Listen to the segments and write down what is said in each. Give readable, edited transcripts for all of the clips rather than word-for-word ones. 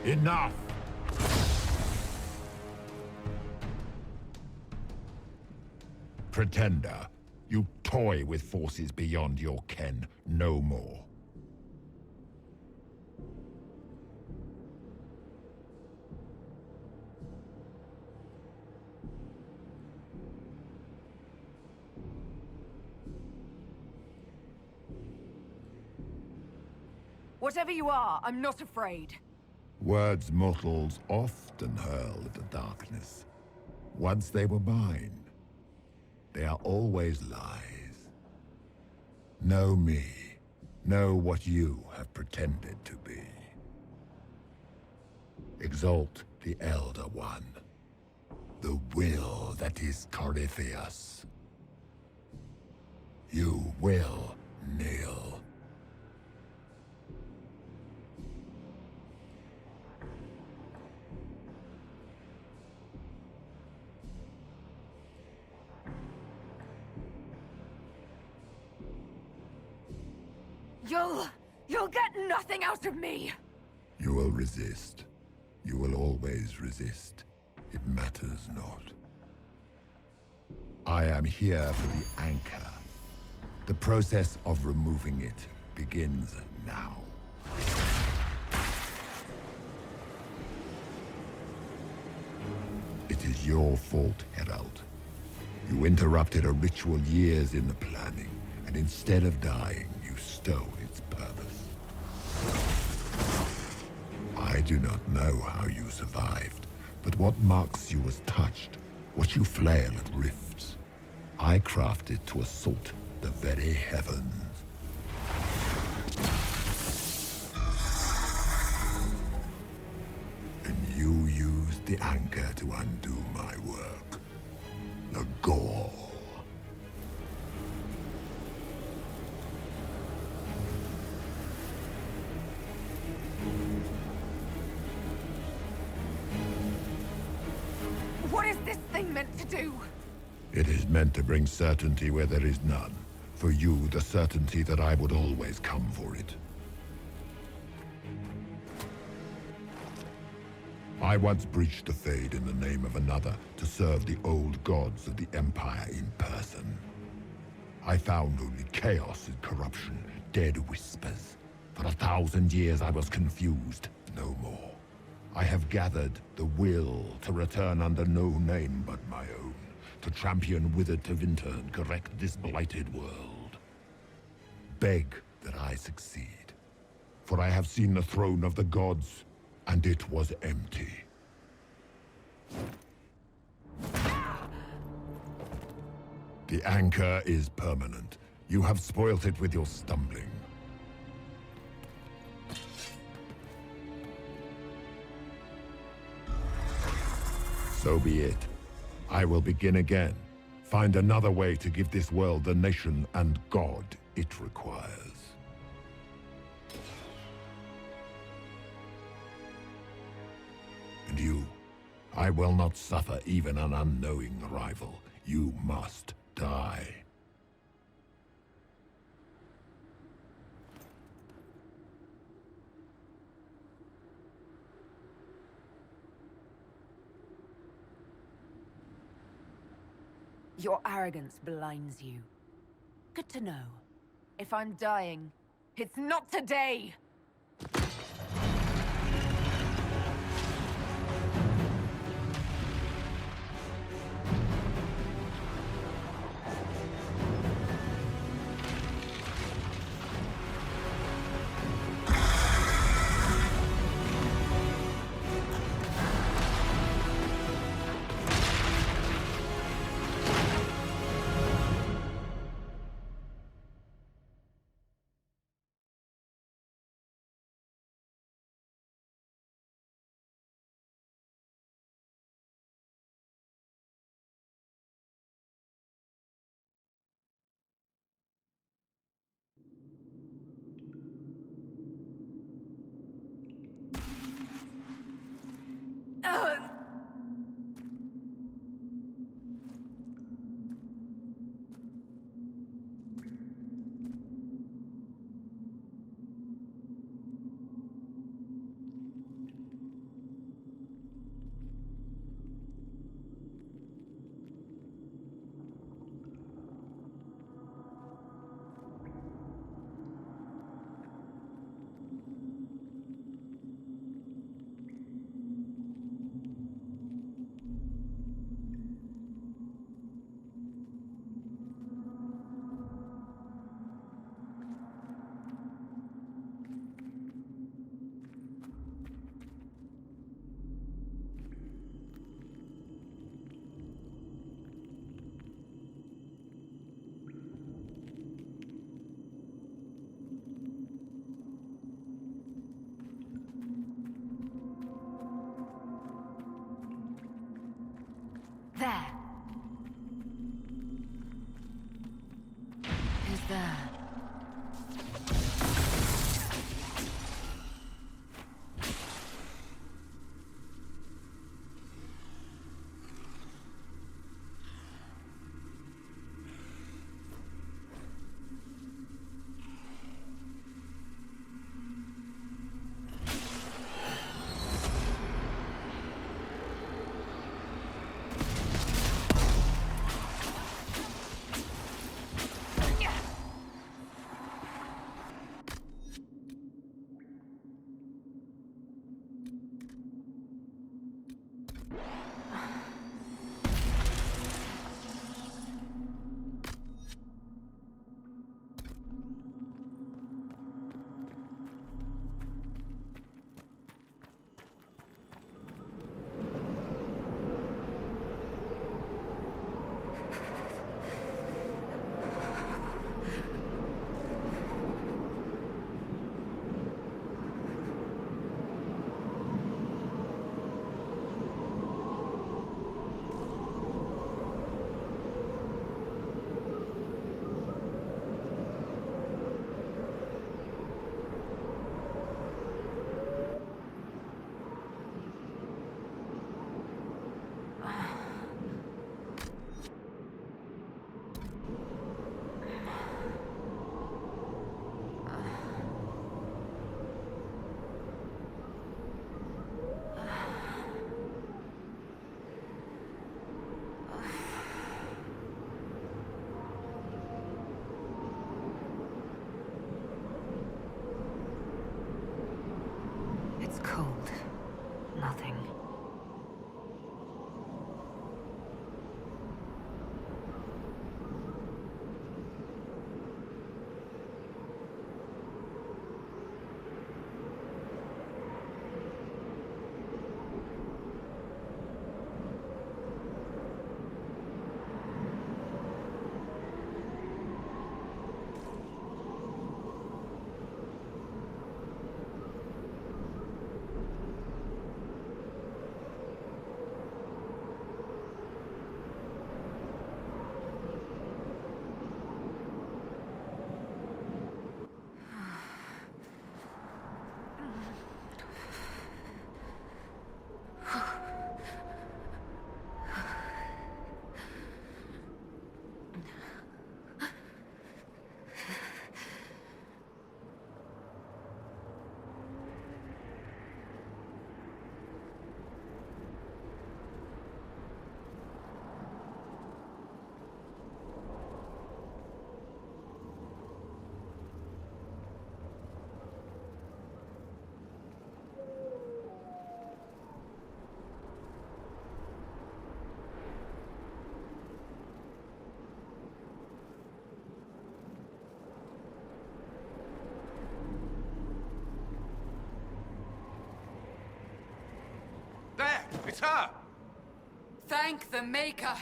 Enough! Pretender, you toy with forces beyond your ken, no more. Whatever you are, I'm not afraid. Words mortals often hurl at the darkness. Once they were mine, they are always lies. Know me. Know what you have pretended to be. Exalt the Elder One. The will that is Corypheus. You will kneel. You'll get nothing out of me! You will resist. You will always resist. It matters not. I am here for the anchor. The process of removing it begins now. It is your fault, Herald. You interrupted a ritual years in the planning, and instead of dying, you stole its purpose. I do not know how you survived, but what marks you as touched, what you flail at rifts, I crafted to assault the very heavens. And you used the anchor to undo my work. The gall. What is this thing meant to do? It is meant to bring certainty where there is none. For you, the certainty that I would always come for it. I once breached the Fade in the name of another to serve the old gods of the Empire in person. I found only chaos and corruption, dead whispers. For 1,000 years I was confused, no more. I have gathered the will to return under no name but my own, to champion withered Tevinter and correct this blighted world. Beg that I succeed, for I have seen the throne of the gods, and it was empty. The anchor is permanent. You have spoilt it with your stumbling. So be it. I will begin again. Find another way to give this world the nation and God it requires. And you, I will not suffer even an unknowing rival. You must die. Your arrogance blinds you. Good to know. If I'm dying, it's not today! There. Who's there? It's cold. Nothing. There! It's her! Thank the Maker!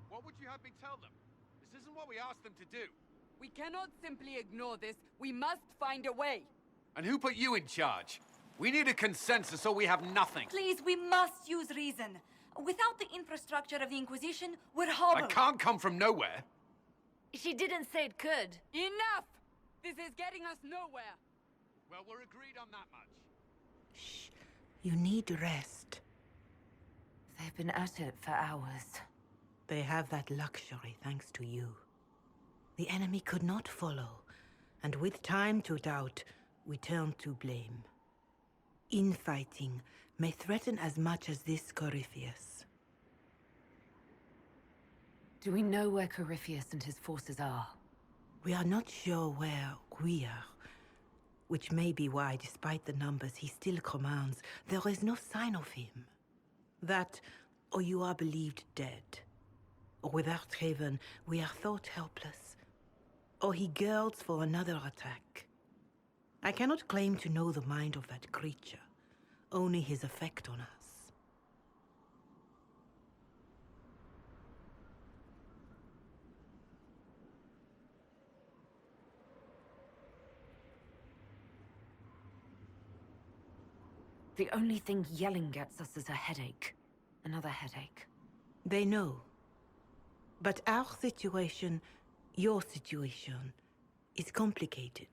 What would you have me tell them? This isn't what we asked them to do. We cannot simply ignore this. We must find a way. And who put you in charge? We need a consensus or we have nothing. Please, we must use reason. Without the infrastructure of the Inquisition, we're hobbled. I can't come from nowhere. She didn't say it could. Enough! This is getting us nowhere. Well, we're agreed on that much. Shh. You need rest. They've been at it for hours. They have that luxury thanks to you. The enemy could not follow, and with time to doubt, we turn to blame. Infighting may threaten as much as this Corypheus. Do we know where Corypheus and his forces are? We are not sure where we are, which may be why, despite the numbers he still commands, there is no sign of him. That, or you are believed dead. Or without Haven, we are thought helpless. Or he girds for another attack. I cannot claim to know the mind of that creature, only his effect on us. The only thing yelling gets us is a headache. Another headache. They know. But our situation, your situation, is complicated.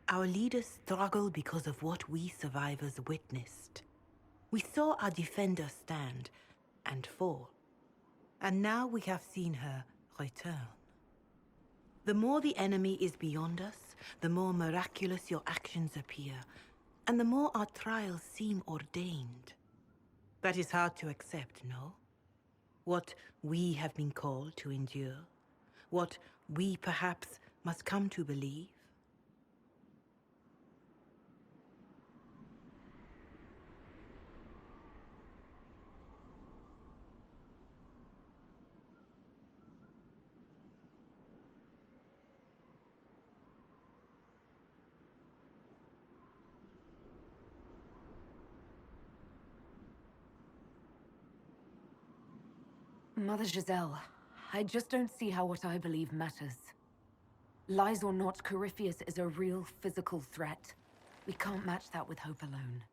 Our leaders struggle because of what we survivors witnessed. We saw our defender stand and fall. And now we have seen her return. The more the enemy is beyond us, the more miraculous your actions appear, and the more our trials seem ordained. That is hard to accept, no? What we have been called to endure, what we perhaps must come to believe. Mother Giselle, I just don't see how what I believe matters. Lies or not, Corypheus is a real physical threat. We can't match that with hope alone.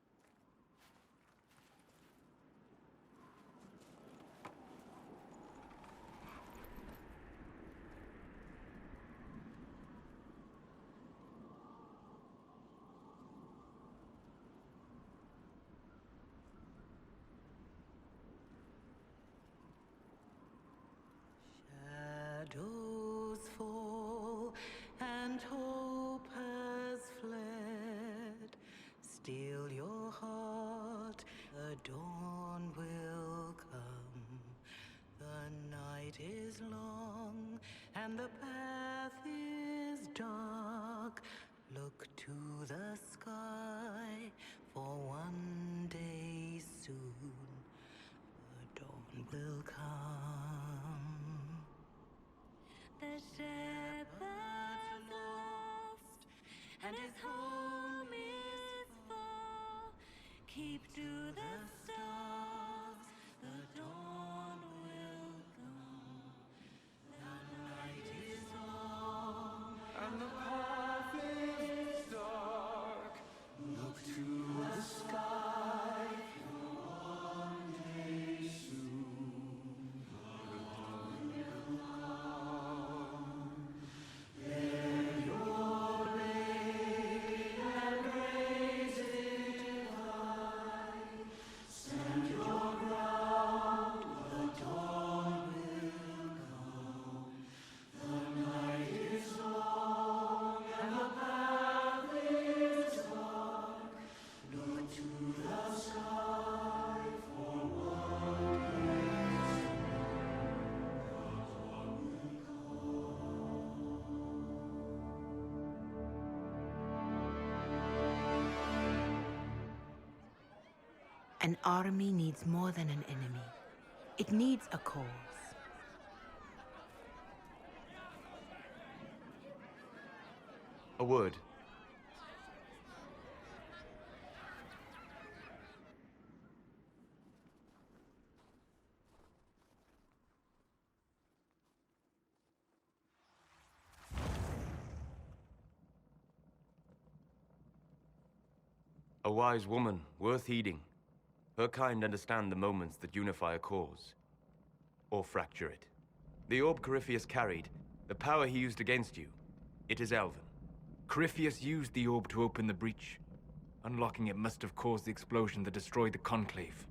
Shadows fall and hope has fled. Still your heart, the dawn will come. The night is long and the path is dark. Look to the sky, for one day soon the dawn will come. The shepherd's lost, and his home is far. Keep to the stars, the dawn will come. The night is long, and the path is dark. Look to the sky, for one day soon the dawn will come. Bear your blade and raise it high. Stand your ground, the dawn will come. The night is long and the path is dark. Look to the sky, for what is An army needs more than an enemy. It needs a cause. A word. A wise woman, worth heeding. Her kind understand the moments that unify a cause. Or fracture it. The orb Corypheus carried, the power he used against you, it is Elven. Corypheus used the orb to open the breach. Unlocking it must have caused the explosion that destroyed the Conclave.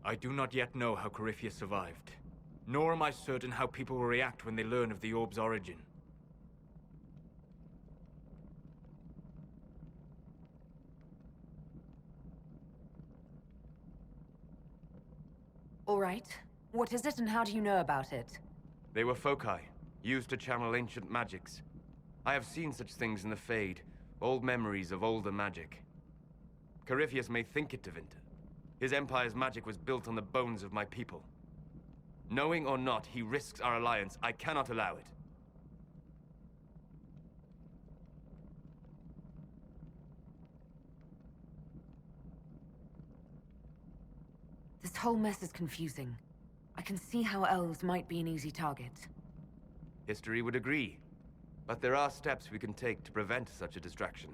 I do not yet know how Corypheus survived, nor am I certain how people will react when they learn of the orb's origin. All right. What is it and how do you know about it? They were foci, used to channel ancient magics. I have seen such things in the Fade, old memories of older magic. Corypheus may think it Tevinter. His empire's magic was built on the bones of my people. Knowing or not, he risks our alliance. I cannot allow it. This whole mess is confusing. I can see how elves might be an easy target. History would agree. But there are steps we can take to prevent such a distraction.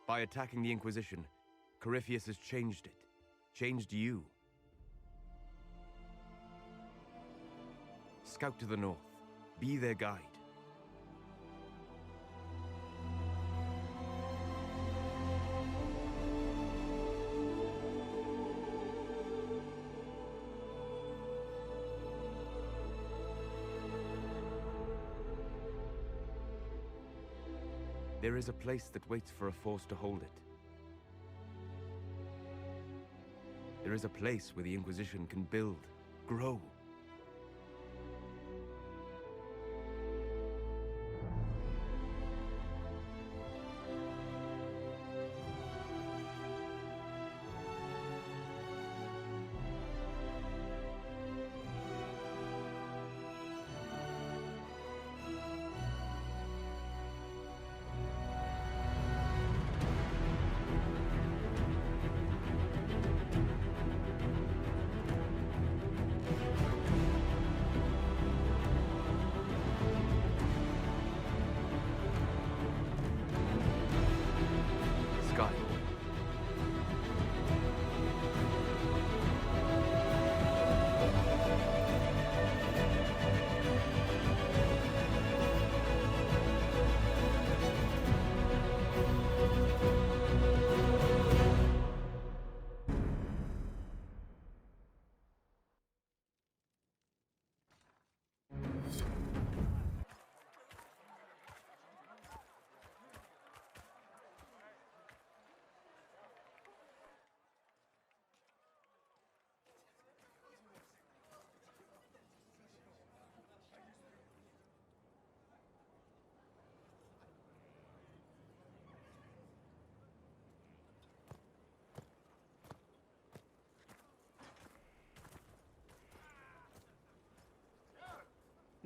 By attacking the Inquisition, Corypheus has changed it. Changed you. Scout to the north. Be their guide. There is a place that waits for a force to hold it. There is a place where the Inquisition can build, grow. Sky.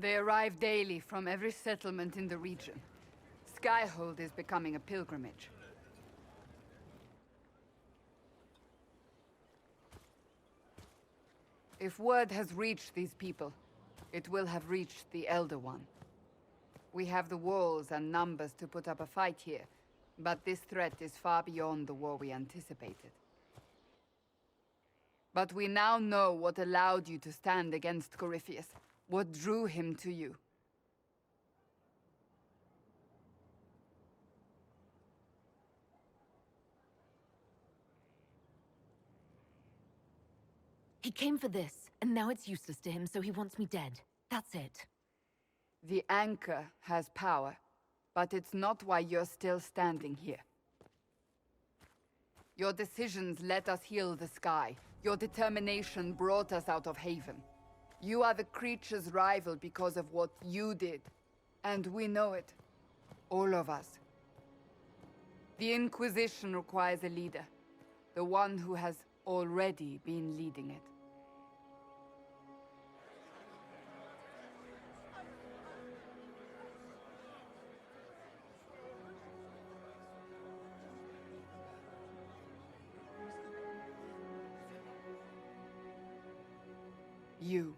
They arrive daily from every settlement in the region. Skyhold is becoming a pilgrimage. If word has reached these people, it will have reached the Elder One. We have the walls and numbers to put up a fight here, but this threat is far beyond the war we anticipated. But we now know what allowed you to stand against Corypheus. What drew him to you? He came for this, and now it's useless to him, so he wants me dead. That's it. The Anchor has power, but it's not why you're still standing here. Your decisions let us heal the sky. Your determination brought us out of Haven. You are the creature's rival because of what you did. And we know it. All of us. The Inquisition requires a leader. The one who has already been leading it. You.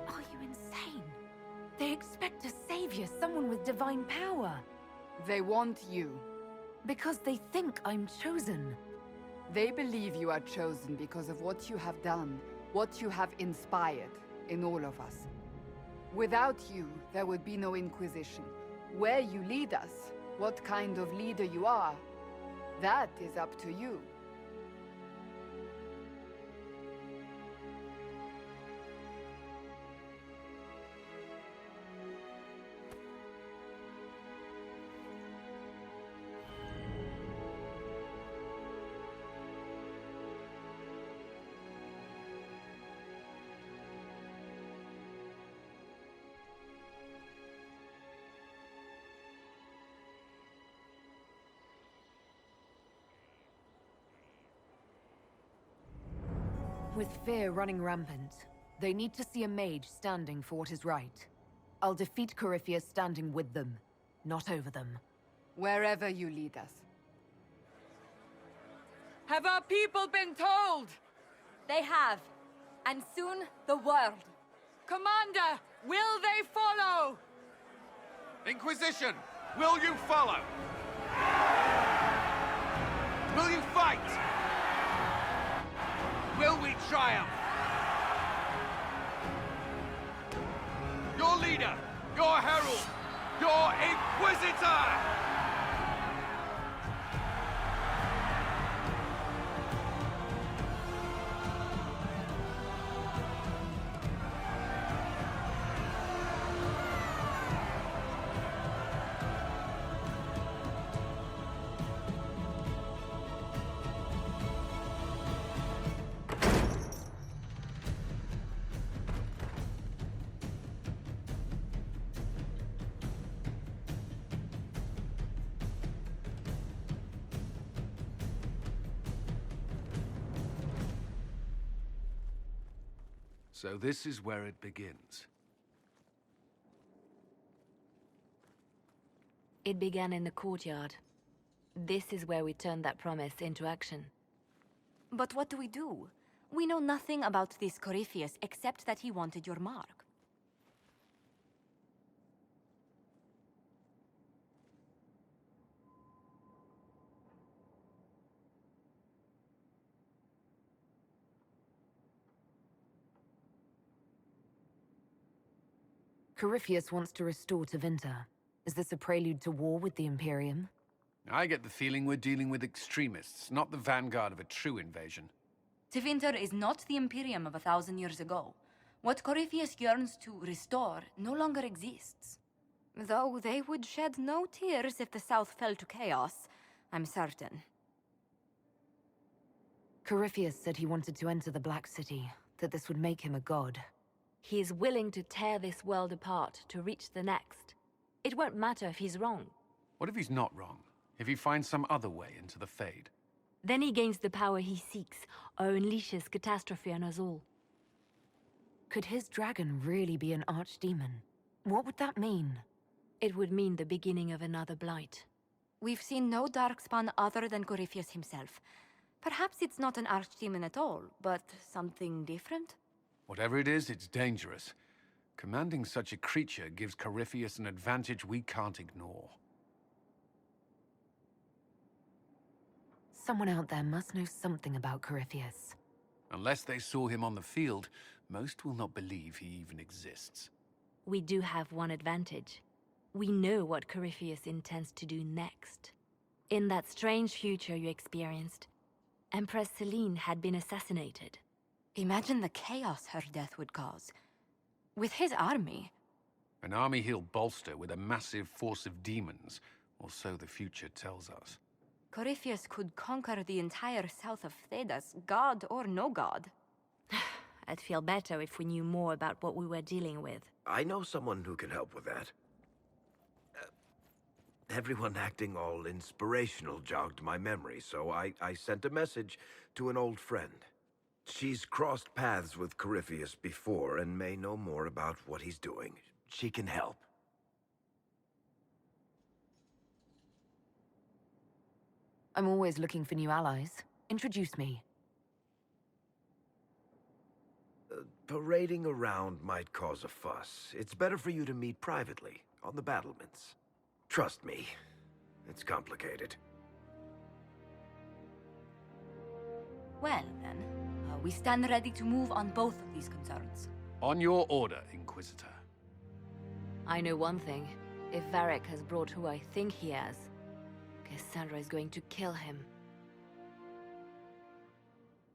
Are you insane? They expect a savior, someone with divine power. They want you. Because they think I'm chosen. They believe you are chosen because of what you have done, what you have inspired in all of us. Without you, there would be no Inquisition. Where you lead us, what kind of leader you are, that is up to you. With fear running rampant, they need to see a mage standing for what is right. I'll defeat Corypheus standing with them, not over them. Wherever you lead us. Have our people been told? They have. And soon, the world. Commander, will they follow? Inquisition, will you follow? Will you fight? Will we triumph? Your leader, your herald, your inquisitor! So this is where it begins. It began in the courtyard. This is where we turned that promise into action. But what do we do? We know nothing about this Corypheus except that he wanted your mark. Corypheus wants to restore Tevinter. Is this a prelude to war with the Imperium? I get the feeling we're dealing with extremists, not the vanguard of a true invasion. Tevinter is not the Imperium of 1,000 years ago. What Corypheus yearns to restore no longer exists. Though they would shed no tears if the South fell to chaos, I'm certain. Corypheus said he wanted to enter the Black City, that this would make him a god. He is willing to tear this world apart to reach the next. It won't matter if he's wrong. What if he's not wrong? If he finds some other way into the Fade? Then he gains the power he seeks, or unleashes catastrophe on us all. Could his dragon really be an archdemon? What would that mean? It would mean the beginning of another blight. We've seen no darkspawn other than Corypheus himself. Perhaps it's not an archdemon at all, but something different? Whatever it is, it's dangerous. Commanding such a creature gives Corypheus an advantage we can't ignore. Someone out there must know something about Corypheus. Unless they saw him on the field, most will not believe he even exists. We do have one advantage. We know what Corypheus intends to do next. In that strange future you experienced, Empress Selene had been assassinated. Imagine the chaos her death would cause. With his army. An army he'll bolster with a massive force of demons, or so the future tells us. Corypheus could conquer the entire south of Thedas, god or no god. I'd feel better if we knew more about what we were dealing with. I know someone who can help with that. Everyone acting all inspirational jogged my memory, so I sent a message to an old friend. She's crossed paths with Corypheus before and may know more about what he's doing. She can help. I'm always looking for new allies. Introduce me. Parading around might cause a fuss. It's better for you to meet privately, on the battlements. Trust me, it's complicated. Well, then, we stand ready to move on both of these concerns. On your order, Inquisitor. I know one thing. If Varric has brought who I think he has, Cassandra is going to kill him.